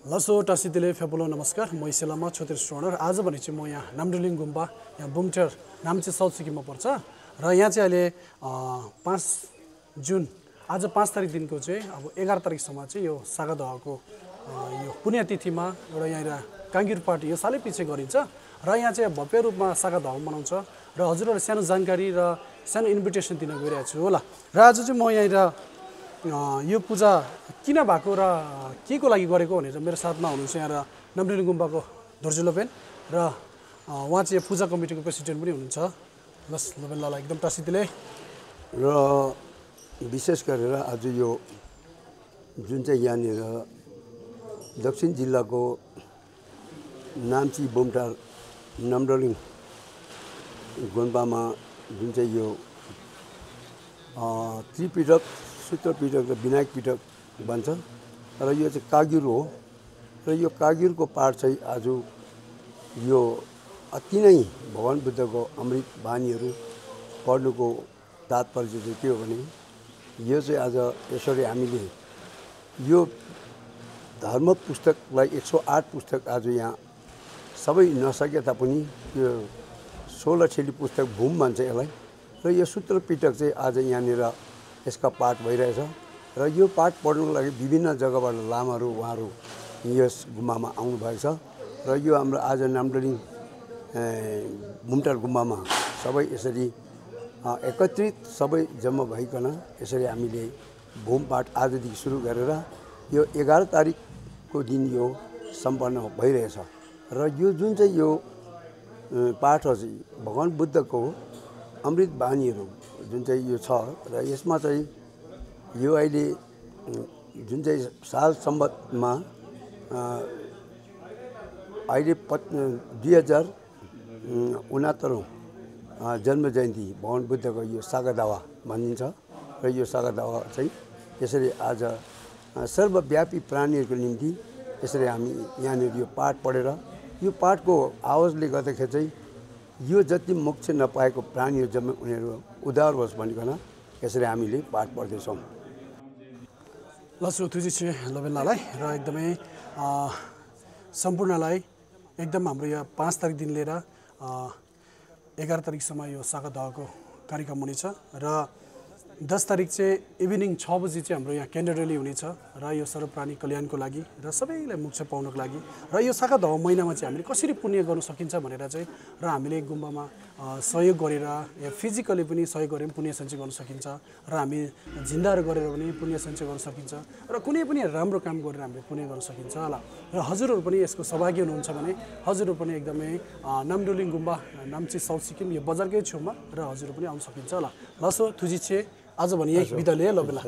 लसो टासिदिले फेपोलो नमस्कार म इसेलामा छोतेर स्टोनर आज भने चाहिँ म यहाँ नामडुलिङ गुम्बा यहाँ बुमटर नाम्ची साउथ सिक्किममा पर्छ र यहाँ चाहिँ अहिले 5 जुन आज 5 तारिक दिनको चाहिँ अब 11 तारिकसम्म चाहिँ यो सागादहको यो पुण्यतिथिमा एउटा यहाँ काङ्गिर पार्टी यो सालै पछि गरिन्छ र यहाँ चाहिँ भव्य रूपमा सागादह मनाउँछ र हजुरहरुलाई सानो जानकारी र सानो इन्भिटेसन दिन गइरहेको छु होला र आज चाहिँ म यहाँ यो पूजा किन भएको र के को लागि गरेको भनेर मेरो साथमा हुनुहुन्छ यहाँ नामडुलिङ गुम्बाको धोर्जे लोपेन र उहाँ चाहिँ पूजा कमिटीको प्रेसिडेन्ट पनि हुनुहुन्छ बस लोपेन लाला एकदम टासिदिले र विशेष गरेर आज यो जुन चाहिँ यहाँनिर दक्षिण जिल्लाको नाम्ची बुमटार नामडुलिङ गुम्बामा जुन चाहिँ यो त्रिपिटक सूत्र पिटक र विनायक पिटक भन्छ र यो चाहिँ कागिर हो र यो कागिरको पाठ चाहिँ आज यो अति नै भगवान बुद्धको अमृत बानीहरू पढ्नुको तात्पर्य चाहिँ के हो भने यो चाहिँ आज यसरी हामीले यो धर्म पुस्तकलाई 108 पुस्तक आज यहाँ सबै नसके तापनि यो 16 छेली पुस्तक भूम भन्छ यसलाई र यो सूत्र पिटक चाहिँ आज यहाँनिर यसका पाठ भइरहेछ र यो पाठ पढ्नुको लागि विभिन्न जग्गाबाट लामाहरू उहाँहरू यस गुम्बामा आउनुभएको छ र यो हाम्रो आज नामडुलिङ बुमटार गुम्बामा सबै यसरी एकत्रित सबै जम्मा भइकन यसरी हामीले भूम पाठ आजदेखि सुरु गरेर यो 11 तारिकको दिन यो सम्पन्न भइरहेछ र यो जुन चाहिँ यो पाठ चाहिँ भगवान बुद्धको अमृत बानीहरू जुन चाहिँ यो छ र यसमा चाहिँ यो अहिले जुन चाहिँ साल सम्बन्धमा अहिले 2069 जन्म जयन्ती भगवान बुद्धको यो सागादावा भनिन्छ र यो सागादावा चाहिँ यसरी आज सर्वव्यापी प्राणीहरूको निम्ति यसरी हामी यहाँनिर यो पाठ पढेर यो पाठको आवाजले गर्दाखेरि चाहिँ यो जति मोक्ष नपाएको प्राणीहरू जम्मै उनीहरू उद्धार होस् भनिकन यसरी हामीले पाठ पढ्दैछौँ लसो तुजी छे लबेनलाई र एकदमै सम्पूर्णलाई एकदम हाम्रो यहाँ 5 तारिक दिन लिएर 11 तारिकसम्म यो सागादहको कार्यक्रम हुनेछ र 10 तारिक चाहिँ इभिनिङ 6 बजी चाहिँ हाम्रो यहाँ क्यान्डल र्याली हुनेछ र यो सर्वप्राणी कल्याणको लागि र सबैलाई मोक्ष पाउनको लागि र यो सागादह महिनामा चाहिँ हामीले कसरी पुण्य गर्न सकिन्छ भनेर चाहिँ र हामीले गुम्बामा सहयोग गरेर या फिजिकली पनि सहयोग गरेर पुण्य सञ्चय गर्न सकिन्छ र हामी जिन्दाहरू गरेर पनि पुण्य सञ्चय गर्न सकिन्छ र कुनै पनि राम्रो काम गरेर हामीले पुण्य गर्न सकिन्छ होला र हजुरहरू पनि यसको सहभागी हुनुहुन्छ भने हजुरहरू पनि एकदमै नामडुलिङ गुम्बा नाम्ची साउथ सिक्किम यो बजारकै छेउमा र हजुरहरू पनि आउन सकिन्छ होला लसो तुजी छे आज भने यही बिदा लिए ल बेला